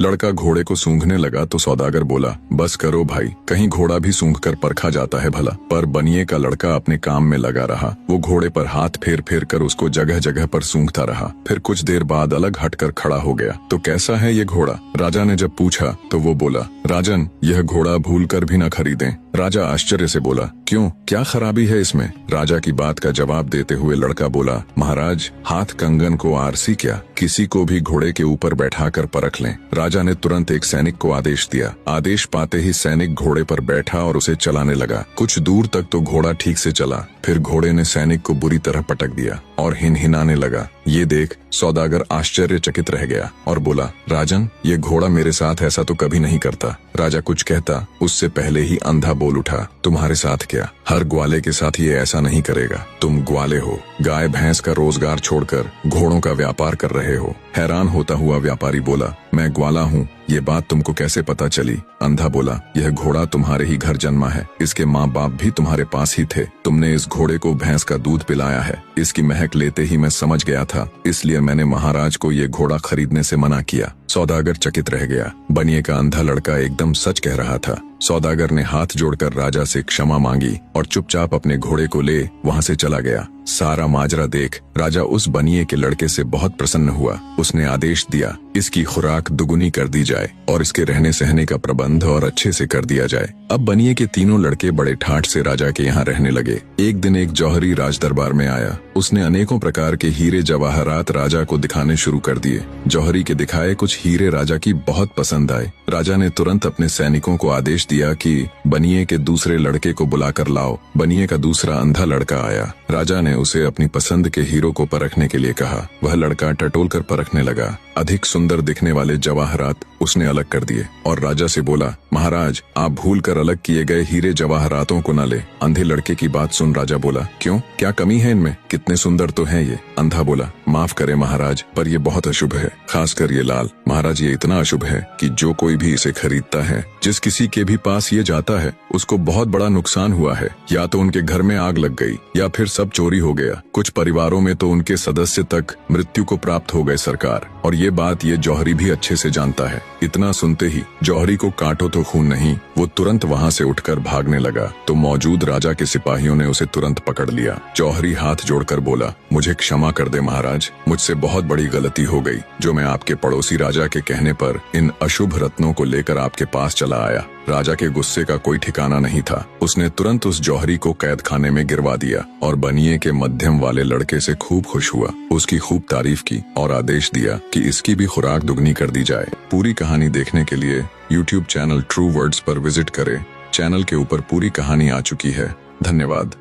लड़का घोड़े को सूंघने लगा तो सौदागर बोला, बस करो भाई, कहीं घोड़ा भी सूंघ कर परखा जाता है भला। पर बनिए का लड़का अपने काम में लगा रहा। वो घोड़े पर हाथ फेर फेर कर उसको जगह जगह पर सूंघता रहा। फिर कुछ देर बाद अलग हटकर खड़ा हो गया। तो कैसा है ये घोड़ा? राजा ने जब पूछा तो वो बोला, राजन, यह घोड़ा भूल कर भी न खरीदें। राजा आश्चर्य से बोला, क्यों, क्या खराबी है इसमें? राजा की बात का जवाब देते हुए लड़का बोला, महाराज, हाथ कंगन को आरसी क्या, किसी को भी घोड़े के ऊपर बैठाकर परख लें। राजा ने तुरंत एक सैनिक को आदेश दिया। आदेश पाते ही सैनिक घोड़े पर बैठा और उसे चलाने लगा। कुछ दूर तक तो घोड़ा ठीक से चला, फिर घोड़े ने सैनिक को बुरी तरह पटक दिया और हिनहिनाने लगा। ये देख सौदागर आश्चर्यचकित रह गया और बोला, राजन, ये घोड़ा मेरे साथ ऐसा तो कभी नहीं करता। राजा कुछ कहता उससे पहले ही अंधा बोल उठा, तुम्हारे साथ क्या? हर ग्वाले के साथ ये ऐसा नहीं करेगा। तुम ग्वाले हो, गाय भैंस का रोजगार छोड़कर घोड़ों का व्यापार कर रहे हो। हैरान होता हुआ व्यापारी बोला, मैं ग्वाला हूँ, ये बात तुमको कैसे पता चली? अंधा बोला, यह घोड़ा तुम्हारे ही घर जन्मा है, इसके माँ बाप भी तुम्हारे पास ही थे। तुमने इस घोड़े को भैंस का दूध पिलाया है। इसकी महक लेते ही मैं समझ गया था, इसलिए मैंने महाराज को ये घोड़ा खरीदने से मना किया। सौदागर चकित रह गया। बनिए का अंधा लड़का एकदम सच कह रहा था। सौदागर ने हाथ जोड़कर राजा से क्षमा मांगी और चुपचाप अपने घोड़े को ले वहां से चला गया। सारा माजरा देख राजा उस बनिए के लड़के से बहुत प्रसन्न हुआ। उसने आदेश दिया, इसकी खुराक दुगुनी कर दी जाए और इसके रहने सहने का प्रबंध और अच्छे से कर दिया जाए। अब बनिए के तीनों लड़के बड़े ठाठ से राजा के यहाँ रहने लगे। एक दिन एक जौहरी राज दरबार में आया। उसने अनेकों प्रकार के हीरे जवाहरात राजा को दिखाने शुरू कर दिए। जौहरी के दिखाए कुछ हीरे राजा की बहुत पसंद आए। राजा ने तुरंत अपने सैनिकों को आदेश दिया कि बनिए के दूसरे लड़के को बुलाकर लाओ। बनिए का दूसरा अंधा लड़का आया। राजा ने उसे अपनी पसंद के हीरो को परखने के लिए कहा। वह लड़का टटोल कर परखने लगा। अधिक सुंदर दिखने वाले जवाहरात उसने अलग कर दिए और राजा से बोला, महाराज, आप भूल कर अलग किए गए हीरे जवाहरातों को न ले। अंधे लड़के की बात सुन राजा बोला, क्यों, क्या कमी है इनमें? कितने सुंदर तो हैं ये। अंधा बोला, माफ करे महाराज, पर ये बहुत अशुभ है, खासकर ये लाल। महाराज, ये इतना अशुभ है कि जो कोई भी इसे खरीदता है, जिस किसी के भी पास ये जाता है, उसको बहुत बड़ा नुकसान हुआ है। या तो उनके घर में आग लग गई या फिर सब चोरी हो गया। कुछ परिवारों में तो उनके सदस्य तक मृत्यु को प्राप्त हो गए सरकार। और ये बात ये जौहरी भी अच्छे से जानता है। इतना सुनते ही जौहरी को काटो तो खून नहीं, वो तुरंत वहाँ से उठकर भागने लगा तो मौजूद राजा के सिपाहियों ने उसे तुरंत पकड़ लिया। जौहरी हाथ जोड़कर बोला, मुझे क्षमा कर दे महाराज, मुझसे बहुत बड़ी गलती हो गई जो मैं आपके पड़ोसी राजा के कहने पर इन अशुभ रत्नों को लेकर आपके पास चला आया। राजा के गुस्से का कोई ठिकाना नहीं था। उसने तुरंत उस जौहरी को कैद खाने में गिरवा दिया और बनिए के मध्यम वाले लड़के से खूब खुश हुआ। उसकी खूब तारीफ की और आदेश दिया कि इसकी भी खुराक दुगनी कर दी जाए। पूरी कहानी देखने के लिए YouTube चैनल ट्रू वर्ड्स पर विजिट करें। चैनल के ऊपर पूरी कहानी आ चुकी है। धन्यवाद।